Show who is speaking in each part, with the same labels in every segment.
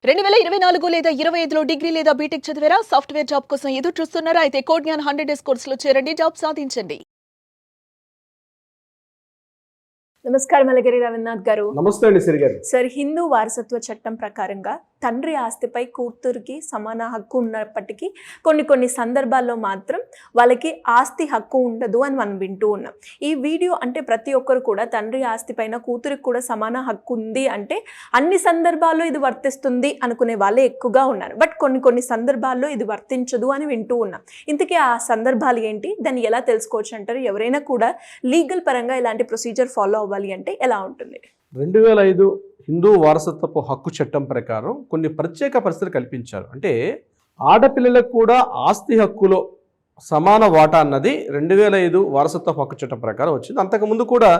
Speaker 1: 2024 లేదా 25లో డిగ్రీ లేదా బీటెక్ చదివారా? సాఫ్ట్‌వేర్ జాబ్ కోసం ఎదురు చూస్తున్నారా? అయితే కోడ్ జ్ఞాన్ 100 డేస్ కోర్సులో చేరండి, జాబ్ సాధించండి. నమస్కారం అలగిరి రవీంద్రనాథ్ గారు.
Speaker 2: నమస్తే అండి సిరి గారు.
Speaker 1: సార్, హిందూ వారసత్వ చట్టం ప్రకారంగా తండ్రి ఆస్తిపై కూతురికి సమాన హక్కు ఉన్నప్పటికీ కొన్ని సందర్భాల్లో మాత్రం వాళ్ళకి ఆస్తి హక్కు ఉండదు అని మనం వింటూ ఉన్నాం. ఈ వీడియో అంటే ప్రతి ఒక్కరు కూడా తండ్రి ఆస్తి పైన కూతురికి కూడా సమాన హక్కు ఉంది అంటే అన్ని సందర్భాల్లో ఇది వర్తిస్తుంది అనుకునే వాళ్ళే ఎక్కువగా ఉన్నారు. బట్ కొన్ని సందర్భాల్లో ఇది వర్తించదు అని వింటూ ఉన్నాం. ఇంతకీ ఆ సందర్భాలు ఏంటి, దాన్ని ఎలా తెలుసుకోవచ్చు అంటారు? ఎవరైనా కూడా లీగల్ పరంగా ఇలాంటి ప్రొసీజర్ ఫాలో అవ్వాలి అంటే ఎలా ఉంటుంది?
Speaker 2: 2005 హిందూ వారసత్వపు హక్కు చట్టం ప్రకారం కొన్ని ప్రత్యేక పరిస్థితులు కల్పించారు. అంటే ఆడపిల్లలకు కూడా ఆస్తి హక్కులో సమాన వాటా అన్నది 2005 వారసత్వ హక్కు చట్టం ప్రకారం వచ్చింది. అంతకుముందు కూడా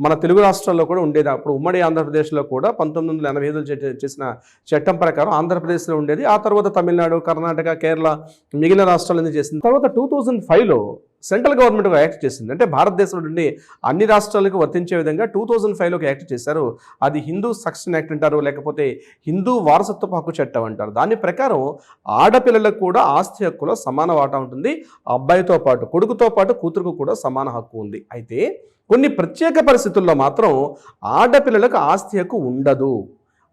Speaker 2: మన తెలుగు రాష్ట్రాల్లో కూడా ఉండేది. అప్పుడు ఉమ్మడి ఆంధ్రప్రదేశ్లో కూడా 1985 చేసిన చట్టం ప్రకారం ఆంధ్రప్రదేశ్లో ఉండేది. ఆ తర్వాత తమిళనాడు, కర్ణాటక, కేరళ మిగిలిన రాష్ట్రాలన్నీ చేసింది. తర్వాత 2005లో సెంట్రల్ గవర్నమెంట్ ఒక యాక్ట్ చేసింది. అంటే భారతదేశంలో నుండి అన్ని రాష్ట్రాలకు వర్తించే విధంగా 2005లో ఒక యాక్ట్ చేశారు. అది హిందూ సక్సెషన్ యాక్ట్ అంటారు, లేకపోతే హిందూ వారసత్వపు హక్కు చట్టం అంటారు. దాని ప్రకారం ఆడపిల్లలకు కూడా ఆస్తి హక్కులో సమాన వాటా ఉంటుంది. అబ్బాయితో పాటు, కొడుకుతో పాటు కూతురుకు కూడా సమాన హక్కు ఉంది. అయితే కొన్ని ప్రత్యేక పరిస్థితుల్లో మాత్రం ఆడపిల్లలకు ఆస్తి హక్కు ఉండదు.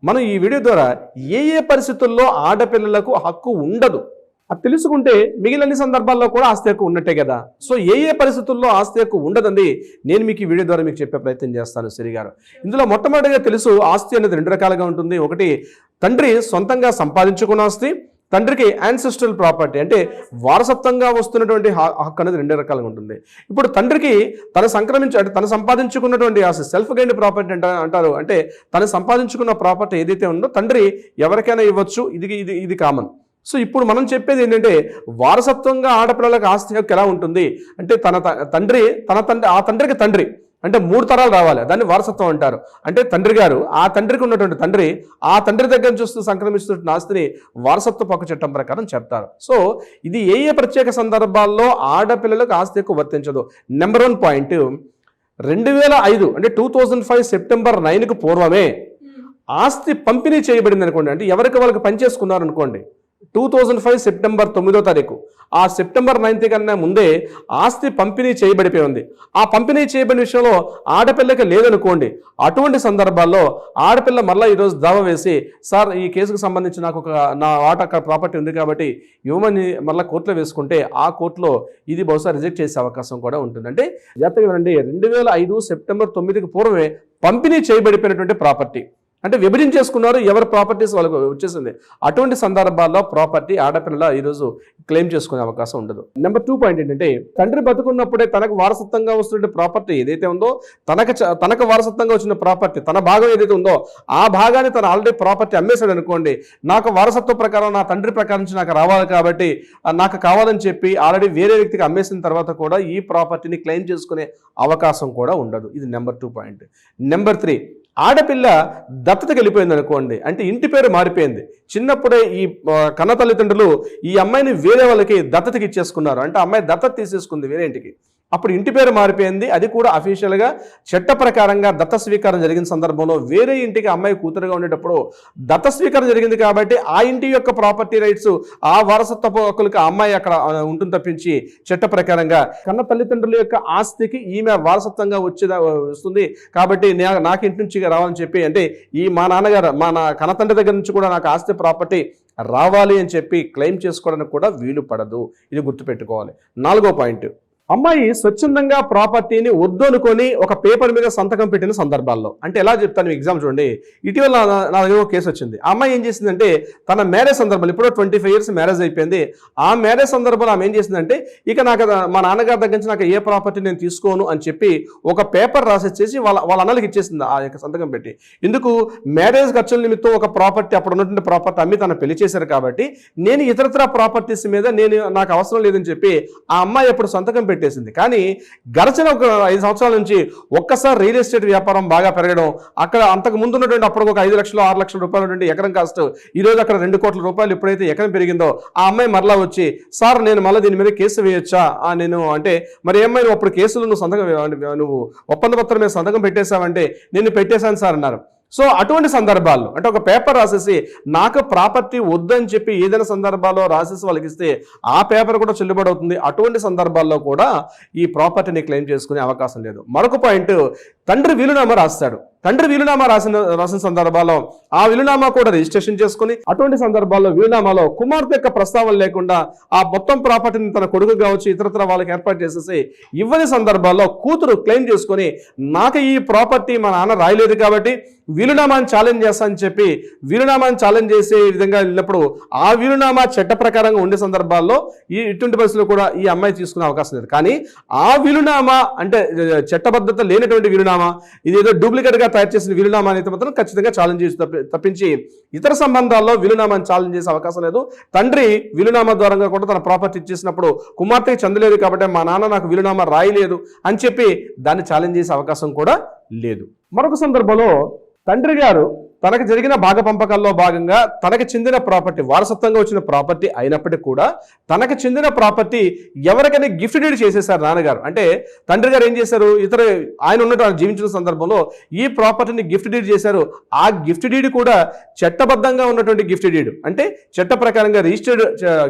Speaker 2: మనం ఈ వీడియో ద్వారా ఏ పరిస్థితుల్లో ఆడపిల్లలకు హక్కు ఉండదు అది తెలుసుకుంటే మిగిలిన సందర్భాల్లో కూడా ఆస్తి హక్కు ఉన్నట్టే కదా. సో ఏ పరిస్థితుల్లో ఆస్తి హక్కు ఉండదండి నేను మీకు ఈ వీడియో ద్వారా మీకు చెప్పే ప్రయత్నం చేస్తాను సిరి గారు. ఇందులో మొట్టమొదటిగా తెలుసు, ఆస్తి అనేది 2 రకాలుగా ఉంటుంది. ఒకటి తండ్రి సొంతంగా సంపాదించుకున్న ఆస్తి, తండ్రికి యాన్సెస్ట్రల్ ప్రాపర్టీ అంటే వారసత్వంగా వస్తున్నటువంటి హక్కు అనేది 2 రకాలుగా ఉంటుంది. ఇప్పుడు తండ్రికి తను సంపాదించుకున్నటువంటి ఆస్తి సెల్ఫ్ గైన్డ్ ప్రాపర్టీ అంటారు. అంటే తను సంపాదించుకున్న ప్రాపర్టీ ఏదైతే ఉందో తండ్రి ఎవరికైనా ఇవ్వచ్చు. ఇది కామన్. సో ఇప్పుడు మనం చెప్పేది ఏంటంటే వారసత్వంగా ఆడపిల్లలకు ఆస్తి హక్కు ఎలా ఉంటుంది అంటే ఆ తండ్రికి తండ్రి అంటే 3 తరాలు రావాలి, దాన్ని వారసత్వం అంటారు. అంటే తండ్రి గారు ఆ తండ్రికి ఉన్నటువంటి తండ్రి ఆ తండ్రి దగ్గర చూస్తూ సంక్రమిస్తున్న ఆస్తిని వారసత్వ హక్కు చట్టం ప్రకారం చెప్తారు. సో ఇది ఏ ప్రత్యేక సందర్భాల్లో ఆడపిల్లలకు ఆస్తి హక్కు వర్తించదు. నెంబర్ 1 పాయింట్, 2005 అంటే 2005 సెప్టెంబర్ 9కు పూర్వమే ఆస్తి పంపిణీ చేయబడింది అనుకోండి. అంటే ఎవరికి వాళ్ళకి పనిచేసుకున్నారు అనుకోండి. 2005 సెప్టెంబర్ 9వ తారీఖు, ఆ సెప్టెంబర్ 9th కన్నా ముందే ఆస్తి పంపిణీ చేయబడిపోయి ఉంది. ఆ పంపిణీ చేయబడిన విషయంలో ఆడపిల్లకి లేదనుకోండి. అటువంటి సందర్భాల్లో ఆడపిల్ల మళ్ళీ ఈరోజు దావా వేసి, సార్ ఈ కేసుకు సంబంధించి నాకు నా వాటా ప్రాపర్టీ ఉంది కాబట్టి ఇవ్వమని మళ్ళీ కోర్టులో వేసుకుంటే ఆ కోర్టులో ఇది బహుశా రిజెక్ట్ చేసే అవకాశం కూడా ఉంటుంది. అంటే జాగ్రత్తగా వినండి, 2005 సెప్టెంబర్ 9కి పూర్వమే పంపిణీ చేయబడిపోయినటువంటి ప్రాపర్టీ అంటే విభజించేసుకున్నారు, ఎవరి ప్రాపర్టీస్ వాళ్ళకు వచ్చేసింది. అటువంటి సందర్భాల్లో ప్రాపర్టీ ఆడపిల్లల ఈరోజు క్లెయిమ్ చేసుకునే అవకాశం ఉండదు. నెంబర్ 2 పాయింట్ ఏంటంటే, తండ్రి బతుకున్నప్పుడే తనకు వారసత్వంగా వస్తున్న ప్రాపర్టీ ఏదైతే ఉందో, తనకు వారసత్వంగా వచ్చిన ప్రాపర్టీ తన భాగం ఏదైతే ఉందో ఆ భాగాన్ని తను ఆల్రెడీ ప్రాపర్టీ అమ్మేశాడు అనుకోండి. నాకు వారసత్వ ప్రకారం నా తండ్రి ప్రకారం నుంచి నాకు రావాలి కాబట్టి నాకు కావాలని చెప్పి ఆల్రెడీ వేరే వ్యక్తికి అమ్మేసిన తర్వాత కూడా ఈ ప్రాపర్టీని క్లెయిమ్ చేసుకునే అవకాశం కూడా ఉండదు. ఇది నెంబర్ 2 పాయింట్. నెంబర్ 3, ఆడపిల్ల దత్తతకి వెళ్ళిపోయింది అనుకోండి. అంటే ఇంటి పేరు మారిపోయింది. చిన్నప్పుడే ఈ కన్న తల్లిదండ్రులు ఈ అమ్మాయిని వేరే వాళ్ళకి దత్తతకి ఇచ్చేసుకున్నారు. అంటే అమ్మాయి దత్తత తీసేసుకుంది వేరే ఇంటికి. అప్పుడు ఇంటి పేరు మారిపోయింది. అది కూడా అఫీషియల్గా చట్ట ప్రకారంగా దత్త స్వీకారం జరిగిన సందర్భంలో వేరే ఇంటికి అమ్మాయి కూతురుగా ఉండేటప్పుడు దత్త స్వీకారం జరిగింది కాబట్టి ఆ ఇంటి యొక్క ప్రాపర్టీ రైట్స్ ఆ వారసత్వ హక్కులకు ఆ అమ్మాయి అక్కడ ఉంటుంది తప్పించి చట్ట ప్రకారంగా కన్న తల్లిదండ్రుల యొక్క ఆస్తికి ఈమె వారసత్వంగా వస్తుంది కాబట్టి నాకు ఇంటి నుంచి రావాలని చెప్పి, అంటే మా నాన్నగారు కన్న తండ్రి దగ్గర నుంచి కూడా నాకు ఆస్తి ప్రాపర్టీ రావాలి అని చెప్పి క్లెయిమ్ చేసుకోవడానికి కూడా వీలు పడదు. ఇది గుర్తుపెట్టుకోవాలి. 4వ పాయింట్, అమ్మాయి స్వచ్ఛందంగా ప్రాపర్టీని వద్దు అనుకొని ఒక పేపర్ మీద సంతకం పెట్టిన సందర్భాల్లో. అంటే ఎలా చెప్తాను, ఎగ్జామ్ చూడండి. ఇటీవల నా దగ్గర ఒక కేసు వచ్చింది. ఆ అమ్మాయి ఏం చేసిందంటే తన మ్యారేజ్ సందర్భంలో, ఇప్పుడు 25 years మ్యారేజ్ అయిపోయింది. ఆ మ్యారేజ్ సందర్భంలో ఆమె ఏం చేసిందంటే, ఇక నాకు మా నాన్నగారి దగ్గర నుంచి నాకు ఏ ప్రాపర్టీ నేను తీసుకోను అని చెప్పి ఒక పేపర్ రాసేసి వాళ్ళ అన్నలకి ఇచ్చేసింది ఆ యొక్క సంతకం పెట్టి. ఎందుకు? మ్యారేజ్ ఖర్చుల నిమిత్తం ఒక ప్రాపర్టీ, అప్పుడు ఉన్నటువంటి ప్రాపర్టీ అమ్మి తను పెళ్లి చేశారు కాబట్టి నేను ఇతరత్ర ప్రాపర్టీస్ మీద నాకు అవసరం లేదని చెప్పి ఆ అమ్మాయి అప్పుడు సంతకం పెట్టేసింది. కానీ గడిచిన ఒక 5 సంవత్సరాల నుంచి ఒక్కసారి రియల్ ఎస్టేట్ వ్యాపారం బాగా పెరగడం, అక్కడ అంతకు ముందు ఉన్నటువంటి అప్పుడు ఒక 5 లక్షలు 6 లక్షల రూపాయలు ఎకరం కాస్ట్ ఈరోజు అక్కడ 2 కోట్ల రూపాయలు ఎప్పుడైతే ఎకరం పెరిగిందో ఆ అమ్మాయి మరలా వచ్చి, సార్ నేను మళ్ళీ దీని మీద కేసు వేయొచ్చా నేను అంటే, మరి ఏమై నువ్వు అప్పుడు కేసులు నువ్వు ఒప్పంద పత్రం మీద సంతకం పెట్టేశావంటే నేను పెట్టేశాను సార్ అన్నారు. సో అటువంటి సందర్భాల్లో అంటే ఒక పేపర్ రాసేసి నాకు ప్రాపర్టీ వద్దని చెప్పి ఏదైనా సందర్భాల్లో రాసేసి వాళ్ళకి ఇస్తే ఆ పేపర్ కూడా చెల్లుబాటు అవుతుంది. అటువంటి సందర్భాల్లో కూడా ఈ ప్రాపర్టీని క్లెయిమ్ చేసుకునే అవకాశం లేదు. మరొక పాయింట్, తండ్రి వీలునామా రాస్తాడు. తండ్రి వీలునామా రాసిన సందర్భాల్లో ఆ వీలునామా కూడా రిజిస్ట్రేషన్ చేసుకుని అటువంటి సందర్భాల్లో వీలునామాలో కుమార్తె యొక్క ప్రస్తావన లేకుండా ఆ మొత్తం ప్రాపర్టీని తన కొడుకు కావచ్చు ఇతరత్ర వాళ్ళకి ఏర్పాటు చేసేసి ఇవ్వని సందర్భాల్లో కూతురు క్లెయిమ్ చేసుకొని నాకు ఈ ప్రాపర్టీ మా నాన్న రాయలేదు కాబట్టి వీలునామాని ఛాలెంజ్ చేస్తా అని చెప్పి వీలునామాని ఛాలెంజ్ చేసే విధంగా వెళ్ళినప్పుడు ఆ వీలునామా చట్ట ప్రకారంగా ఉండే సందర్భాల్లో ఇటువంటి పరిస్థితులు కూడా ఈ అమ్మాయి తీసుకునే అవకాశం లేదు. కానీ ఆ వీలునామా అంటే చట్టబద్ధత లేనటువంటి వీలునామా, ఇది ఏదో డూప్లికేట్ గా తయారు చేసిన వీలునామా అయితే మాత్రం ఖచ్చితంగా ఛాలెంజ్ చేసి తప్పించి ఇతర సంబంధాల్లో వీలునామాని ఛాలెంజ్ చేసే అవకాశం లేదు. తండ్రి వీలునామా ద్వారా కూడా తన ప్రాపర్టీ ఇచ్చేసినప్పుడు కుమార్తెకి చెందలేదు కాబట్టి మా నాన్న నాకు వీలునామా రాయలేదు అని చెప్పి దాన్ని ఛాలెంజ్ చేసే అవకాశం కూడా లేదు. మరొక సందర్భంలో తండ్రి గారు తనకు జరిగిన భాగ పంపకాల్లో భాగంగా తనకు చెందిన ప్రాపర్టీ వారసత్వంగా వచ్చిన ప్రాపర్టీ అయినప్పటికీ కూడా తనకు చెందిన ప్రాపర్టీ ఎవరికైనా గిఫ్ట్ డీడ్ చేసేసారు నాన్నగారు. అంటే తండ్రి గారు ఏం చేశారు, ఆయన ఉన్నట్టు జీవించిన సందర్భంలో ఈ ప్రాపర్టీని గిఫ్ట్ డీడ్ చేశారు. ఆ గిఫ్ట్ డీడ్ కూడా చట్టబద్ధంగా ఉన్నటువంటి గిఫ్ట్ డీడ్ అంటే చట్ట ప్రకారంగా రిజిస్టర్డ్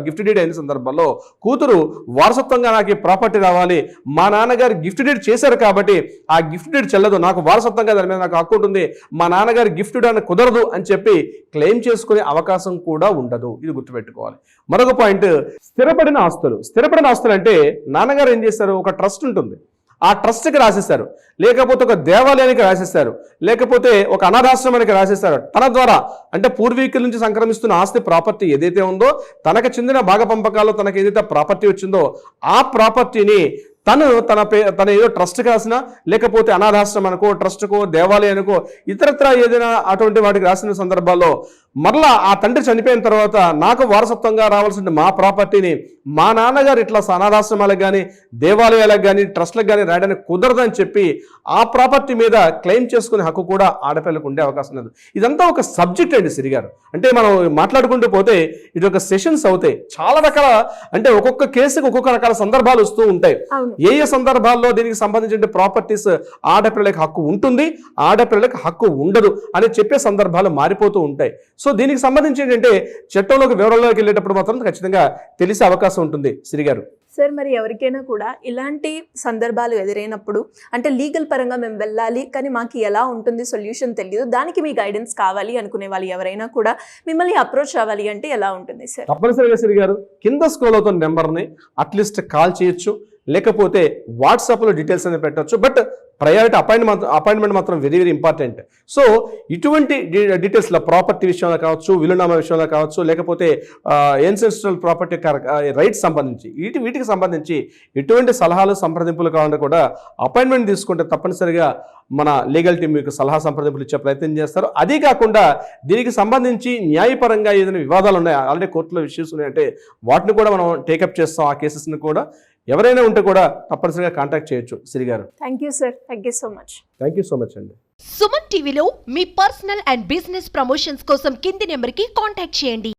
Speaker 2: గిఫ్ట్ డీడ్ అయిన సందర్భంలో కూతురు వారసత్వంగా నాకు ఈ ప్రాపర్టీ రావాలి, మా నాన్నగారు గిఫ్ట్ డీడ్ చేశారు కాబట్టి ఆ గిఫ్ట్ డీడ్ చెల్లదు, నాకు వారసత్వంగా దాని మీద నాకు హక్కు ఉంటుంది, మా నాన్నగారు గిఫ్ట్ కుదరదు అని చెప్పి క్లెయిమ్ చేసుకునే అవకాశం కూడా ఉండదు. ఇది గుర్తుపెట్టుకోవాలి. మరొక పాయింట్, స్థిరపడిన ఆస్తులు అంటే నాన్నగారు ఏం చేస్తారు, ఒక ట్రస్ట్ ఉంటుంది, ఆ ట్రస్ట్కి రాసేస్తారు, లేకపోతే ఒక దేవాలయానికి రాసేస్తారు, లేకపోతే ఒక అనాథాశ్రమానికి రాసేస్తారు. తన ద్వారా అంటే పూర్వీకుల నుంచి సంక్రమిస్తున్న ఆస్తి ప్రాపర్టీ ఏదైతే ఉందో తనకు చెందిన భాగ పంపకాల్లో తనకు ఏదైతే ప్రాపర్టీ వచ్చిందో ఆ ప్రాపర్టీని తన ఏదో ట్రస్ట్కి రాసినా లేకపోతే అనాథాశ్రమానికో ట్రస్ట్కో దేవాలయానికో ఇతరత్ర ఏదైనా అటువంటి వాటికి రాసిన సందర్భాల్లో మరలా ఆ తండ్రి చనిపోయిన తర్వాత నాకు వారసత్వంగా రావాల్సిన మా ప్రాపర్టీని మా నాన్నగారు ఇట్లా అనాథాశ్రమాలకు కానీ దేవాలయాలకు కానీ ట్రస్ట్లకు కానీ రాయడానికి కుదరదని చెప్పి ఆ ప్రాపర్టీ మీద క్లెయిమ్ చేసుకునే హక్కు కూడా ఆడపిల్లకు ఉండే అవకాశం లేదు. ఇదంతా ఒక సబ్జెక్ట్ అండి సిరి గారు. అంటే మనం మాట్లాడుకుంటూ పోతే ఇది ఒక సెషన్స్ అవుతాయి, చాలా రకాల అంటే ఒక్కొక్క కేసుకి ఒక్కొక్క రకాల సందర్భాలు వస్తూ ఉంటాయి. ఏ సందర్భాల్లో దీనికి సంబంధించిన ప్రాపర్టీస్ ఆడపిల్లలకు హక్కు ఉంటుంది, ఆడపిల్లలకు హక్కు ఉండదు అని చెప్పే సందర్భాలు మారిపోతూ ఉంటాయి. సో దీనికి సంబంధించి ఏంటంటే చట్టంలోకి వివరాల్లోకి వెళ్ళేటప్పుడు మాత్రం ఖచ్చితంగా తెలిసే అవకాశం ఉంటుంది సిరి గారు.
Speaker 1: సార్, మరి ఎవరికైనా కూడా ఇలాంటి సందర్భాలు ఎదురైనప్పుడు అంటే లీగల్ పరంగా మేము వెళ్ళాలి కానీ మాకు ఎలా ఉంటుంది సొల్యూషన్ తెలియదు, దానికి మీ గైడెన్స్ కావాలి అనుకునే వాళ్ళు ఎవరైనా కూడా మిమ్మల్ని అప్రోచ్ అవ్వాలి అంటే ఎలా ఉంటుంది సార్?
Speaker 2: తప్పనిసరిగా సిరి గారు కింద స్క్రోల్ అవుతున్న నెంబర్ని అట్లీస్ట్ కాల్ చేయొచ్చు, లేకపోతే వాట్సాప్లో డీటెయిల్స్ అనేది పెట్టవచ్చు. బట్ ప్రయారిటీ అపాయింట్మెంట్ మాత్రం వెరీ వెరీ ఇంపార్టెంట్. సో ఇటువంటి డీటెయిల్స్లో ప్రాపర్టీ విషయంలో కావచ్చు, వీలునామా విషయంలో కావచ్చు, లేకపోతే ఎన్సెస్ట్రల్ ప్రాపర్టీ రైట్స్ సంబంధించి వీటికి సంబంధించి ఎటువంటి సలహాలు సంప్రదింపులు కావాలంటే కూడా అపాయింట్మెంట్ తీసుకుంటే తప్పనిసరిగా మన లీగల్ టీం మీకు సలహా సంప్రదింపులు ఇచ్చే ప్రయత్నం చేస్తారు. అదే కాకుండా దీనికి సంబంధించి న్యాయపరంగా ఏదైనా వివాదాలు ఉన్నాయి, ఆల్రెడీ కోర్టులో ఇష్యూస్ ఉన్నాయంటే వాటిని కూడా మనం టేకప్ చేస్తాం. ఆ కేసెస్ని కూడా ఎవరైనా ఉంటే కూడా తప్పనిసరిగా కాంటాక్ట్ చేయొచ్చు సిరి గారు.
Speaker 1: Thank you sir, thank you so much.
Speaker 2: Thank you so much అండి.
Speaker 3: సుమన్ టీవీలో మీ పర్సనల్ అండ్ బిజినెస్ ప్రమోషన్స్ కోసం కింది నెంబర్కి కాంటాక్ట్ చేయండి.